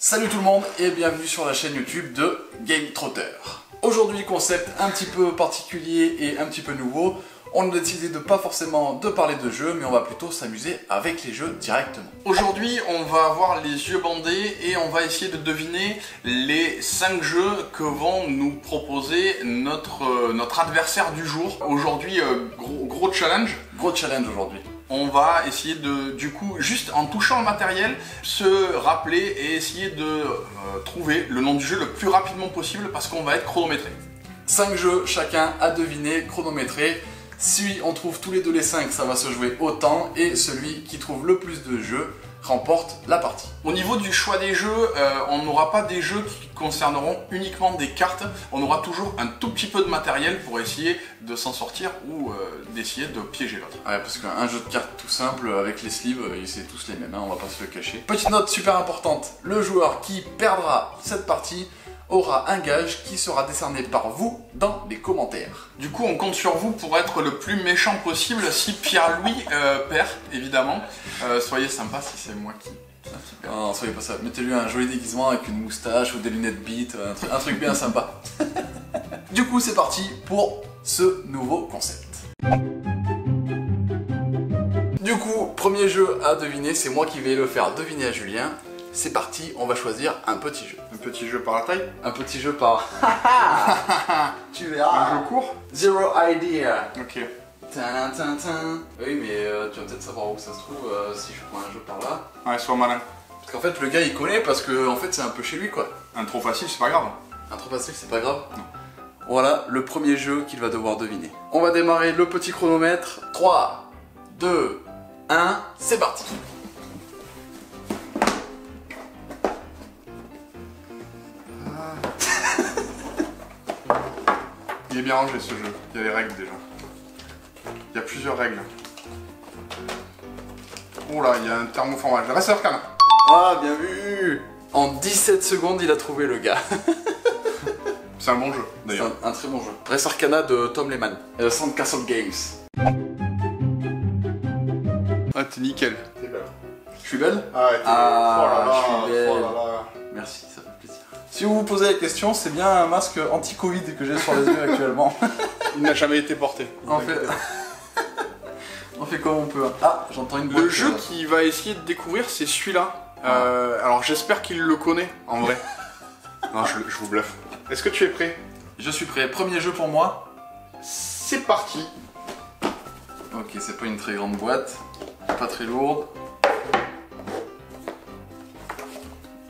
Salut tout le monde et bienvenue sur la chaîne YouTube de Game Trotter. Aujourd'hui, concept un petit peu particulier et un petit peu nouveau. On a décidé de pas forcément de parler de jeux, mais on va plutôt s'amuser avec les jeux directement. Aujourd'hui, on va avoir les yeux bandés et on va essayer de deviner les 5 jeux que vont nous proposer notre adversaire du jour. Aujourd'hui, gros challenge. Gros challenge aujourd'hui. On va essayer de, du coup, juste en touchant le matériel, se rappeler et essayer de trouver le nom du jeu le plus rapidement possible parce qu'on va être chronométré. 5 jeux, chacun à deviner, chronométré. Si on trouve tous les deux les 5, ça va se jouer au temps et celui qui trouve le plus de jeux remporte la partie. Au niveau du choix des jeux, on n'aura pas des jeux qui concerneront uniquement des cartes, on aura toujours un tout petit peu de matériel pour essayer de s'en sortir ou d'essayer de piéger l'autre. Ouais, parce qu'un jeu de cartes tout simple avec les sleeves, c'est tous les mêmes, hein, on va pas se le cacher. Petite note super importante, le joueur qui perdra cette partie aura un gage qui sera décerné par vous dans les commentaires. Du coup, on compte sur vous pour être le plus méchant possible si Pierre-Louis perd, évidemment. Soyez sympa si c'est moi qui perd. Non, soyez pas ça. Mettez-lui un joli déguisement avec une moustache ou des lunettes beat, un truc bien sympa. Du coup, c'est parti pour ce nouveau concept. Du coup, premier jeu à deviner, c'est moi qui vais le faire deviner à Julien. C'est parti, on va choisir un petit jeu. Un petit jeu par la taille. Un petit jeu par... Tu verras. Un jeu court. Zero idea. Ok. Oui, mais tu vas peut-être savoir où ça se trouve si je prends un jeu par là. Ouais, sois malin. Parce qu'en fait, le gars il connaît parce que en fait, c'est un peu chez lui quoi. Un trop facile, c'est pas grave. Un trop facile, c'est pas grave. Non. Voilà le premier jeu qu'il va devoir deviner. On va démarrer le petit chronomètre. 3, 2, 1, c'est parti. Il est bien rangé ce jeu, il y a les règles déjà. Il y a plusieurs règles. Oh là, il y a un thermoformage. Reste Arcana. Ah, bien vu. En 17 secondes, il a trouvé le gars. C'est un bon jeu d'ailleurs. C'est un très bon jeu. Res Arcana de Tom Lehman. Sandcastle Games. Ah, t'es nickel. T'es belle. Je suis belle? Ah, t'es je suis belle. Oh là là. Merci, ça fait plaisir. Si vous vous posez la question, c'est bien un masque anti-Covid que j'ai sur les yeux actuellement. Il n'a jamais été porté. En fait... On fait comme on peut. Ah, j'entends une boîte. Le jeu qu'il va essayer de découvrir, c'est celui-là. Alors j'espère qu'il le connaît, en vrai. Non, je vous bluffe. Est-ce que tu es prêt? Je suis prêt. Premier jeu pour moi. C'est parti. Ok, c'est pas une très grande boîte. Pas très lourde.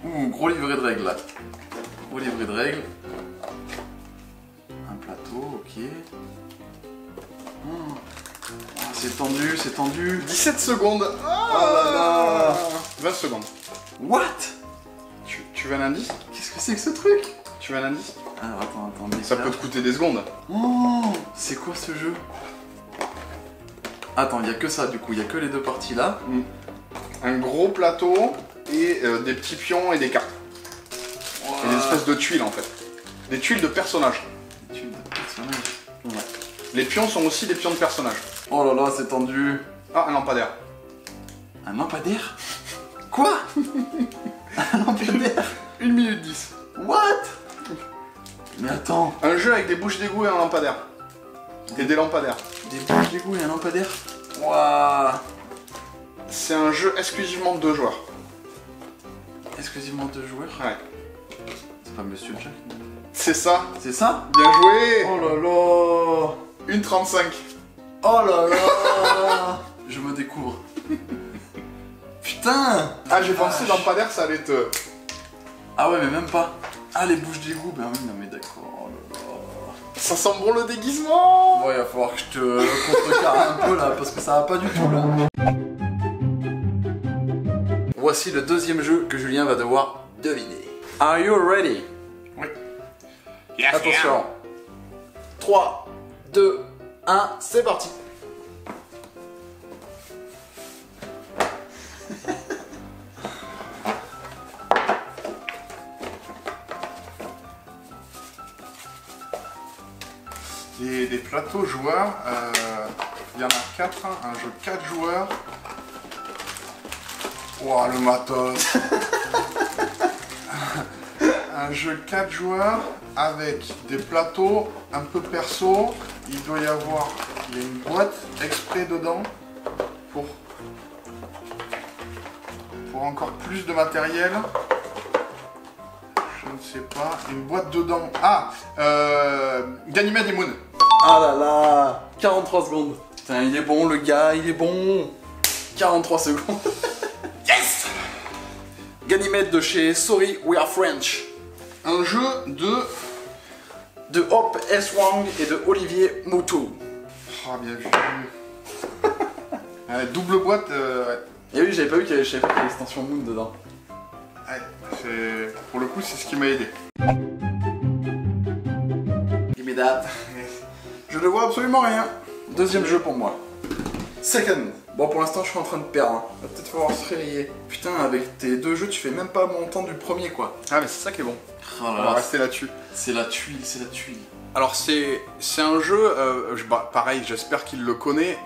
Ouh, gros livret de règles là. Gros livret de règles. Un plateau, ok. C'est tendu, c'est tendu. 17 secondes. Oh là là. 20 secondes. What? Tu veux un indice? Qu'est-ce que c'est que ce truc? Tu veux un indice? Alors attends. Ça peut te coûter des secondes. Oh, c'est quoi ce jeu? Attends, il n'y a que ça du coup, il n'y a que les deux parties là. Un gros plateau et des petits pions et des cartes. Wow. Et des espèces de tuiles en fait. Des tuiles de personnages. Des tuiles de personnages. Ouais. Les pions sont aussi des pions de personnages. Oh là là, c'est tendu. Ah, un lampadaire. Un lampadaire? Quoi? Un lampadaire? 1 minute 10. What? Mais attends. Un jeu avec des bouches d'égout et un lampadaire. Et des lampadaires. Des bouches d'égout et un lampadaire? Waouh. C'est un jeu exclusivement de 2 joueurs. Exclusivement 2 joueurs? Ouais. C'est pas Monsieur Jack? C'est ça. C'est ça? Bien joué. Oh là là. 1,35. Oh là là. Je me découvre. Putain. Ah, j'ai pensé lampadaire, ça allait te... Ah ouais, mais même pas. Ah, les bouches d'égout, ben oui, non mais d'accord. Oh là là. Ça sent bon le déguisement. Bon, il va falloir que je te contrecarre un peu là, parce que ça va pas du tout là. Voici le deuxième jeu que Julien va devoir deviner. Are you ready? Oui. Yes, attention. 3, 2, 1, c'est parti. Des plateaux joueurs, il y en a 4, un jeu 4 joueurs. Ouah, le matos. un jeu 4 joueurs avec des plateaux un peu perso. Il doit y avoir une boîte exprès dedans pour encore plus de matériel. Je ne sais pas. Une boîte dedans. Ah, Ganymede et Moon. Ah là là, 43 secondes. Putain, il est bon le gars, il est bon. 43 secondes. Yes. Ganymede de chez Sorry We Are French. Un jeu de Hope S. Wang et de Olivier Moutou. Ah, bien vu. Double boîte. Et oui, j'avais pas vu qu'il y avait l'extension Moon dedans. Ouais, pour le coup, c'est ce qui m'a aidé. Immédiat. Je ne vois absolument rien. Deuxième jeu pour moi. Second. Bon, pour l'instant, je suis en train de perdre. Hein. Va peut-être falloir se réveiller. Putain, avec tes deux jeux, tu fais même pas mon temps du premier, quoi. Ah, mais c'est ça qui est bon. Oh là On va rester là-dessus. C'est la tuile, c'est la tuile. Alors, c'est un jeu, pareil, j'espère qu'il le connaît,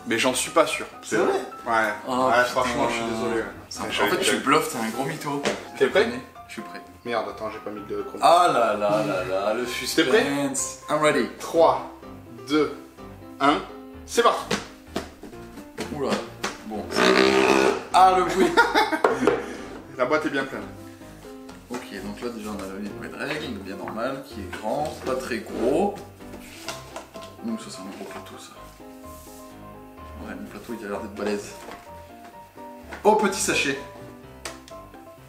mais j'en suis pas sûr. C'est vrai? Ouais. Oh, ouais, putain. franchement, je suis désolé. En fait, tu bluffes, t'es un gros mytho. T'es prêt? Je suis prêt. Merde, attends, j'ai pas mis de chrono. Ah là là là là, le suspense. T'es prêt? I'm ready. 3, 2, 1, c'est parti. Oula. Bon. Ah, le bruit. La boîte est bien pleine. Ok, donc là déjà on a le livret de règles, bien normal, qui est grand, pas très gros. Donc ça c'est un gros plateau ça. Ouais, mon plateau il a l'air d'être balèze. Oh, petit sachet.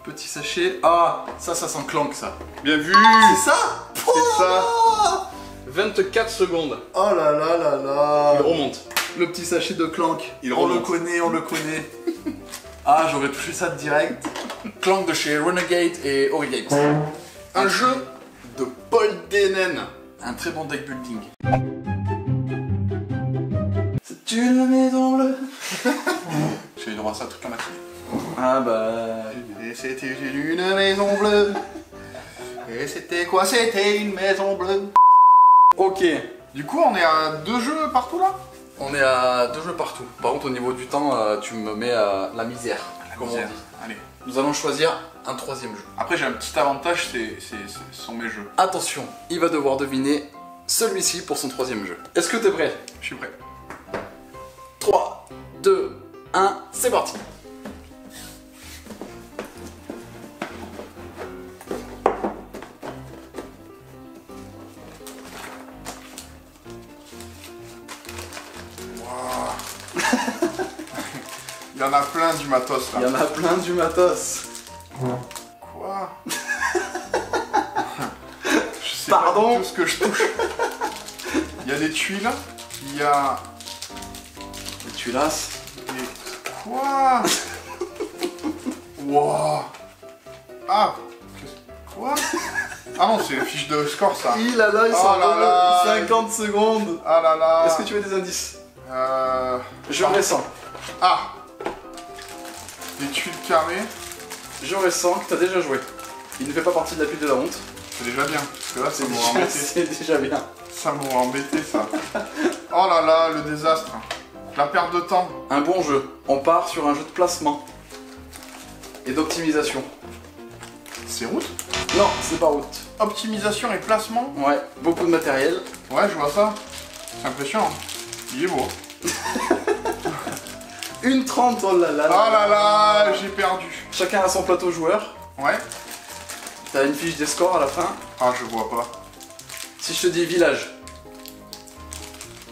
Petit sachet. Ah, ça sent clank ça. Bien vu. C'est ça? C'est ça. 24 secondes. Oh là là là là. Il remonte. Le petit sachet de clank. Il on le remonte. connaît, on le connaît. Ah, j'aurais touché ça direct. Clank de chez Renegade et Origate. Un jeu de Paul Denen. Un très bon deck building. C'est une maison bleue. J'ai eu droit à ça toute la matinée. Ah bah... Et c'était une maison bleue. Et c'était quoi? C'était une maison bleue. Ok. Du coup, on est à 2 jeux partout là? On est à 2 jeux partout. Par contre, au niveau du temps, tu me mets à la misère, comme on dit. Allez. Nous allons choisir un troisième jeu. Après, j'ai un petit avantage, ce sont mes jeux. Attention, il va devoir deviner celui-ci pour son troisième jeu. Est-ce que t'es prêt? Je suis prêt. 3, 2, 1, c'est parti. Il y en a plein du matos là. Il y en a plein du matos. Quoi? Je sais Pardon? pas du tout ce que je touche. Il y a des tuiles. Il y a... Et tu lasses. des... Quoi? Wow. Ah. Quoi? Ah non, c'est une fiche de score ça. Il a là, il Oh s'en là là. 50 secondes. Ah là là. Est-ce que tu veux des indices? Je Ah. ressens. Ah. Des tuiles carrées. Je ressens que t'as déjà joué. Il ne fait pas partie de la pile de la honte. C'est déjà bien. Parce que là, ça m'aurait déjà, embêté. c'est déjà bien. Ça m'aurait embêté ça. Oh là là, le désastre. La perte de temps. Un bon jeu. On part sur un jeu de placement. Et d'optimisation. C'est route. Non, c'est pas route. Optimisation et placement. Ouais, beaucoup de matériel. Ouais, je vois ça. C'est impressionnant. Il est beau. 1,30, oh là là. Oh là là, j'ai perdu. Chacun a son plateau joueur. Ouais. T'as une fiche des scores à la fin. Ah, je vois pas. Si je te dis village,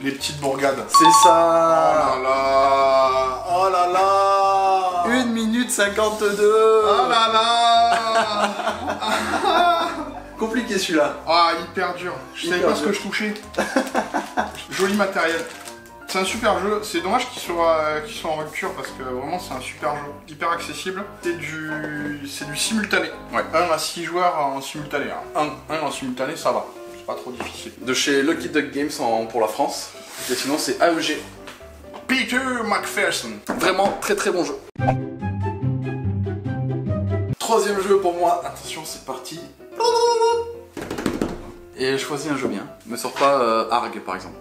Les petites bourgades. c'est Oh ça. là là. Oh là là. 1 minute 52. Oh là là. Compliqué celui-là. Ah, hyper dur. Je savais Hyper pas ce dur. que je touchais. Joli matériel. C'est un super jeu. C'est dommage qu'il soit en rupture parce que vraiment c'est un super jeu. Hyper accessible. C'est du simultané. Ouais. 1 à 6 joueurs en simultané. Hein. 1 en simultané, ça va. C'est pas trop difficile. De chez Lucky Duck Games pour la France. Et sinon c'est AEG. Peter McPherson. Vraiment très très bon jeu. Troisième jeu pour moi. Attention, c'est parti. Et je choisis un jeu bien. Me sors pas Arg par exemple.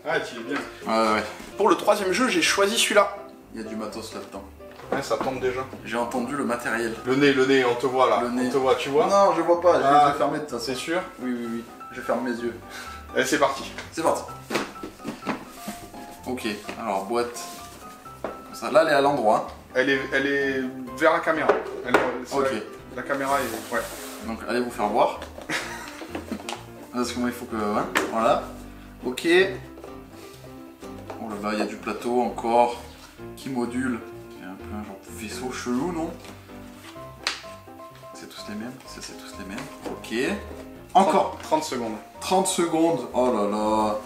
Ah, tu es bien. Ouais. Pour le troisième jeu, j'ai choisi celui-là. Il y a du matos là-dedans. Ouais, ça tombe déjà. J'ai entendu le matériel. Le nez, on te voit là. Le nez. On te voit, tu vois? Non, je vois pas, j'ai Ah, les yeux fermés de toute façon. C'est sûr? Oui, oui, oui, je ferme mes yeux. Allez, c'est parti. C'est parti. Ok, alors boîte. Comme ça. Là, elle est à l'endroit. Elle est vers la caméra. Ok. La caméra est... Ouais. Donc allez vous faire voir. Parce que moi il faut que... Ouais, voilà. Ok. Oh là là, il y a du plateau encore. Qui module. C'est un peu un genre de vaisseau chelou, non? C'est tous les mêmes. C'est tous les mêmes. Ok. Encore 30 secondes. 30 secondes. Oh là là.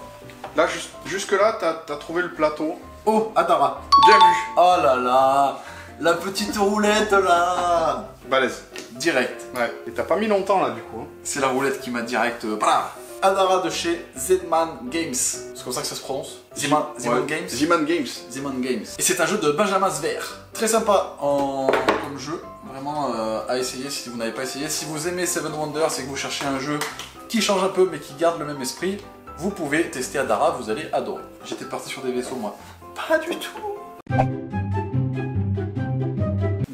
Là, jusque là, t'as trouvé le plateau. Oh, Adara. Bien vu. Oh là là. La petite roulette là. Balèze. Direct. Ouais. Et t'as pas mis longtemps là du coup. C'est la roulette qui m'a direct... Voilà. Adara de chez Zman Games. C'est comme ça que ça se prononce. Zman Games. Zman Games. Zman Games. Et c'est un jeu de Benjamin Zver. Très sympa comme jeu. Vraiment à essayer si vous n'avez pas essayé. Si vous aimez Seven Wonders et que vous cherchez un jeu qui change un peu mais qui garde le même esprit, vous pouvez tester Adara, vous allez adorer. J'étais parti sur des vaisseaux moi. Pas du tout.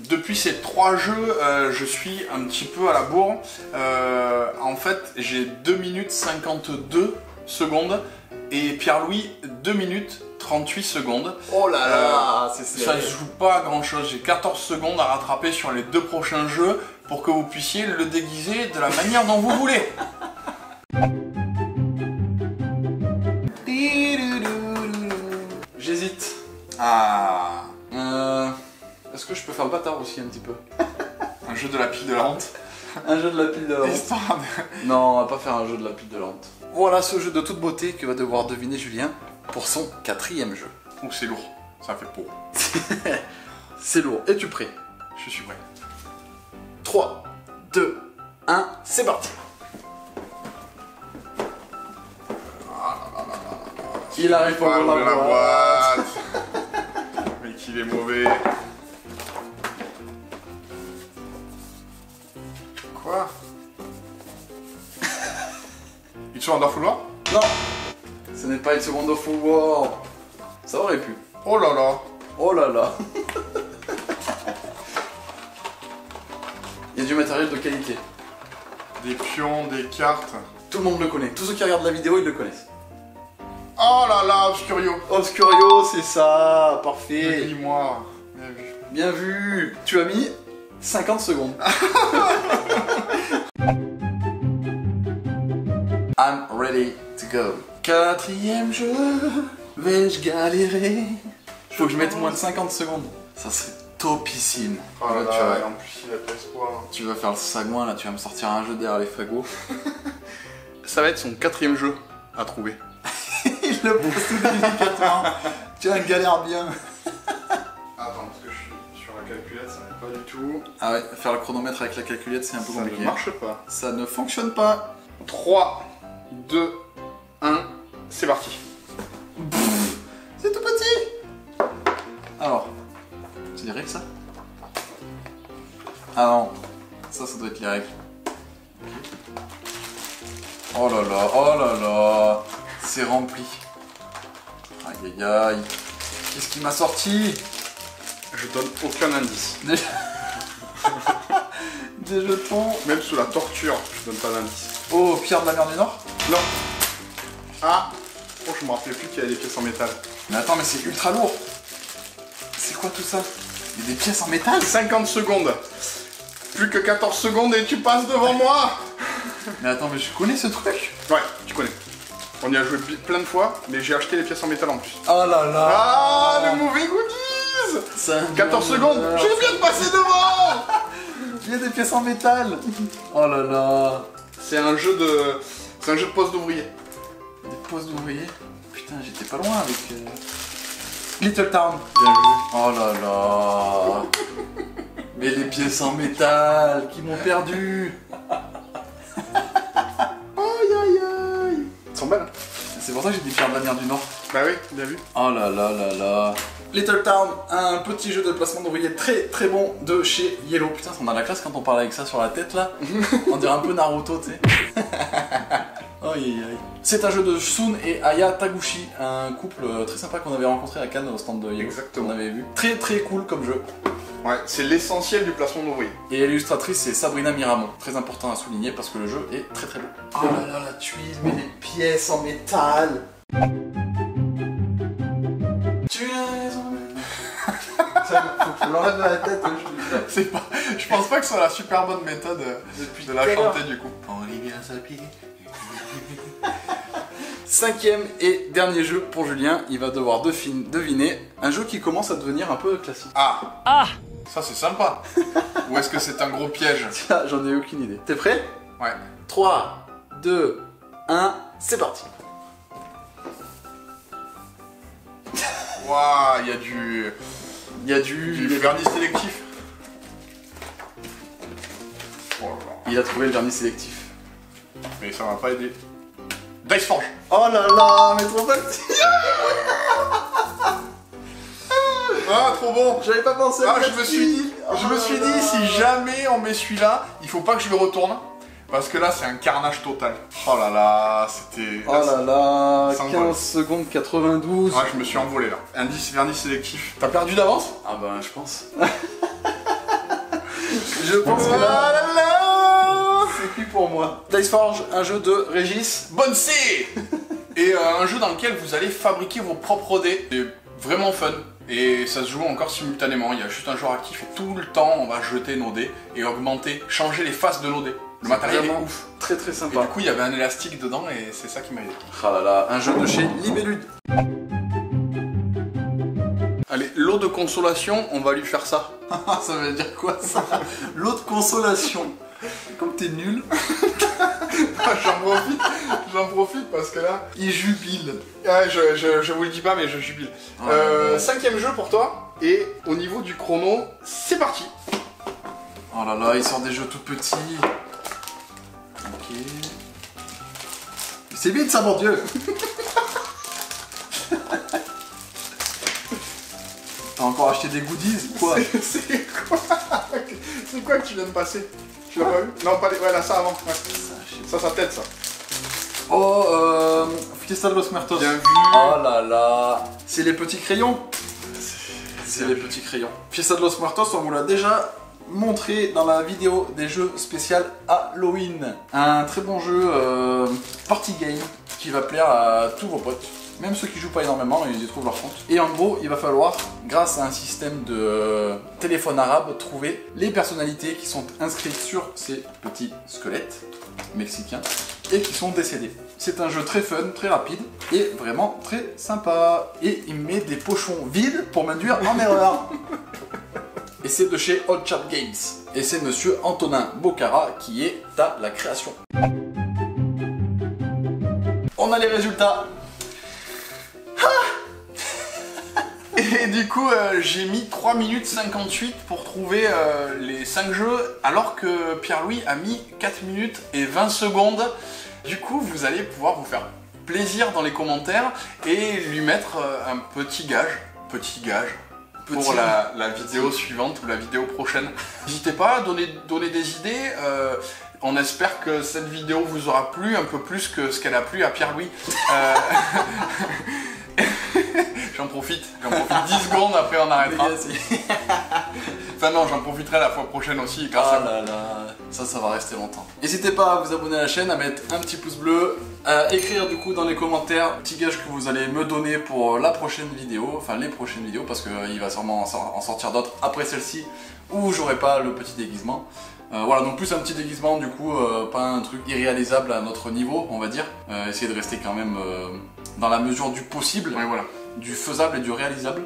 Depuis ces 3 jeux, je suis un petit peu à la bourre. En fait, j'ai 2 minutes 52 secondes et Pierre-Louis 2 minutes 38 secondes. Oh là là, c'est ça ne joue pas à grand chose. J'ai 14 secondes à rattraper sur les 2 prochains jeux pour que vous puissiez le déguiser de la manière dont vous voulez. J'hésite. Ah, Est-ce que je peux faire le bâtard aussi un petit peu? un jeu de la pile de la honte. Un jeu de la pile de la honte. Histoire de... Non, on va pas faire un jeu de la pile de la honte. Voilà ce jeu de toute beauté que va devoir deviner Julien pour son 4e jeu. Ouh, c'est lourd. Ça fait peau. C'est lourd. Es-tu prêt? Je suis prêt. 3, 2, 1, c'est parti. Il arrive pour Pas ouvrir ouvrir la boîte. Mais qu'il est mauvais. Quoi? Ils sont Wonderful War? Non, ce n'est pas une seconde of War. Ça aurait pu. Oh là là. Oh là là. Il y a du matériel de qualité. Des pions, des cartes. Tout le monde le connaît. Tous ceux qui regardent la vidéo, ils le connaissent. Oh là là, Obscurio. Obscurio, c'est ça. Parfait. Dis-moi. Bien vu. Bien vu. Tu as mis 50 secondes. I'm ready to go. 4e jeu. Vais-je galérer? Faut que je mette moins de 50 secondes. Ça serait topissime. Oh là Là, là, et en plus il a pas espoir. tu vas faire le sagouin là, tu vas me sortir un jeu derrière les fagots. Ça va être son 4e jeu à trouver. Il le pose tout délicatement. Tu vas galère bien. Attends, parce que je suis sur la calculette, ça n'est pas du tout. Ah ouais, faire le chronomètre avec la calculette c'est un peu Ça compliqué. ne marche pas. Ça ne fonctionne pas. 3, 2, 1, c'est parti. C'est tout petit. Alors, c'est les règles ça? Ah non, ça doit être les règles. Oh là là, oh là là, c'est rempli. Aïe aïe aïe. Qu'est-ce qui m'a sorti? Je donne aucun indice. Des jetons. Même sous la torture, je donne pas d'indice. Oh, pierre de la mer du Nord? Non. Ah. Oh, je me rappelais plus qu'il y avait des pièces en métal. Mais attends, mais c'est ultra lourd. C'est quoi tout ça? Il y a des pièces en métal? 50 secondes. Plus que 14 secondes et tu passes devant moi. Mais attends, mais je connais ce truc. Ouais, tu connais. On y a joué plein de fois, mais j'ai acheté les pièces en métal en plus. Oh là là. Ah, le mauvais cookies. 14 secondes. Je viens de passer devant. Il y a des pièces en métal. Oh là là. C'est un jeu de poste d'ouvrier. Des postes d'ouvriers. Putain, j'étais pas loin avec Little Town. Bien vu. Oh là là. Mais les pièces en métal qui m'ont perdu. Aïe aïe aïe. Elles sont belles. C'est pour ça que j'ai dit pierre de la mer du Nord. Bah oui, bien vu. Oh là là là là. Little Town, un petit jeu de placement d'ouvriers très très bon de chez Yellow. Putain, on a la classe quand on parle avec ça sur la tête là. On dirait un peu Naruto, tu sais. Aïe aïe aïe. C'est un jeu de Sun et Aya Taguchi, un couple très sympa qu'on avait rencontré à Cannes au stand de Yellow. Exactement. On avait vu. Très très cool comme jeu. Ouais, c'est l'essentiel du placement d'ouvrier. Et l'illustratrice, c'est Sabrina Miramont. Très important à souligner parce que le jeu est très très beau. Oh là là, la tuile, mais les pièces en métal. Tu as raison. Ça, faut que je l'enlève de la tête, je te le jure. C'est pas... Je pense pas que ce soit la super bonne méthode Depuis de la tout à l'heure. chanter du coup. Olivia Sapir. 5e et dernier jeu pour Julien. Il va devoir deviner un jeu qui commence à devenir un peu classique. Ah. Ça c'est sympa. Ou est-ce que c'est un gros piège? Tiens, j'en ai aucune idée. T'es prêt? Ouais. 3, 2, 1, c'est parti. Waouh, il y a du... Il y a du vernis sélectif. Oh là là. Il a trouvé le vernis sélectif. Mais ça m'a pas aidé. Dice Forge. Oh là là, mais trop facile. Ah, trop bon. J'avais pas pensé à Ah, cette je me suis dit, si jamais on met celui-là, il faut pas que je le retourne. Parce que là, c'est un carnage total. Oh là là, c'était... Oh là là, Ça 15 envole. secondes 92. Ah, je me suis envolé là. Indice vernis sélectif. T'as perdu d'avance? Ah bah je pense. Je pense que là, Ah là là. c'est plus pour moi. Dice Forge, un jeu de Régis. Bonne C. Et un jeu dans lequel vous allez fabriquer vos propres dés. C'est vraiment fun. Et ça se joue encore simultanément. Il y a juste un joueur actif et tout le temps on va jeter nos dés et augmenter, changer les faces de nos dés. Le matériel est Vraiment ouf. Très très Et sympa. du coup il y avait un élastique dedans et c'est ça qui m'a aidé. Ah là là, un jeu de chez Libellude. Allez, lot de consolation, on va lui faire ça. Ça veut dire quoi ça? L'autre consolation. Comme t'es nul, J'en profite parce que là... il jubile. Ah, je vous le dis pas mais je jubile. Cinquième jeu pour toi. Et au niveau du chrono, c'est parti. Oh là là, il sort des jeux tout petits. Ok. C'est vite ça, mon Dieu. T'as encore acheté des goodies ou quoi? C'est quoi? C'est quoi que tu viens de passer? Tu l'as pas vu? Non, pas les... Ouais, là, ça avant. Ouais. Ça, sa tête, ça. Oh, Fiesta de los Muertos. Bien vu. Oh là là. C'est les petits crayons. C'est les petits crayons. Fiesta de los Muertos, on vous l'a déjà montré dans la vidéo des jeux spécial Halloween. Un très bon jeu party game qui va plaire à tous vos potes. Même ceux qui jouent pas énormément, ils y trouvent leur compte. Et en gros, il va falloir, grâce à un système de téléphone arabe, trouver les personnalités qui sont inscrites sur ces petits squelettes mexicains et qui sont décédés. C'est un jeu très fun, très rapide et vraiment très sympa. Et il met des pochons vides pour m'induire en erreur. Et c'est de chez Old Chat Games. Et c'est monsieur Antonin Bocara qui est à la création. On a les résultats. Et du coup, j'ai mis 3 minutes 58 pour trouver les 5 jeux, alors que Pierre-Louis a mis 4 minutes et 20 secondes. Du coup, vous allez pouvoir vous faire plaisir dans les commentaires et lui mettre un petit gage. Pour la vidéo suivante ou la vidéo prochaine. N'hésitez pas à donner des idées. On espère que cette vidéo vous aura plu un peu plus que ce qu'elle a plu à Pierre-Louis. J'en profite 10 secondes, après on arrêtera. Enfin non, j'en profiterai la fois prochaine aussi grâce à Ah là là, ça va rester longtemps. N'hésitez pas à vous abonner à la chaîne, à mettre un petit pouce bleu, à écrire du coup dans les commentaires petit gage que vous allez me donner pour la prochaine vidéo, enfin les prochaines vidéos, parce qu'il va sûrement en sortir d'autres après celle-ci où j'aurai pas le petit déguisement. Voilà, donc plus un petit déguisement du coup, pas un truc irréalisable à notre niveau, on va dire. Essayer de rester quand même dans la mesure du possible, Ouais, voilà. du faisable et du réalisable.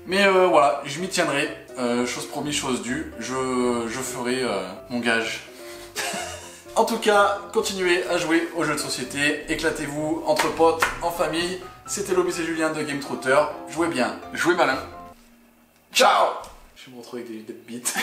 Mais voilà, je m'y tiendrai, chose promise, chose due, je ferai mon gage. En tout cas, continuez à jouer aux jeux de société, éclatez-vous entre potes, en famille. C'était Lobis et Julien de Game Trotter, jouez bien. Jouez malin. Ciao. Je vais me retrouver avec des bites.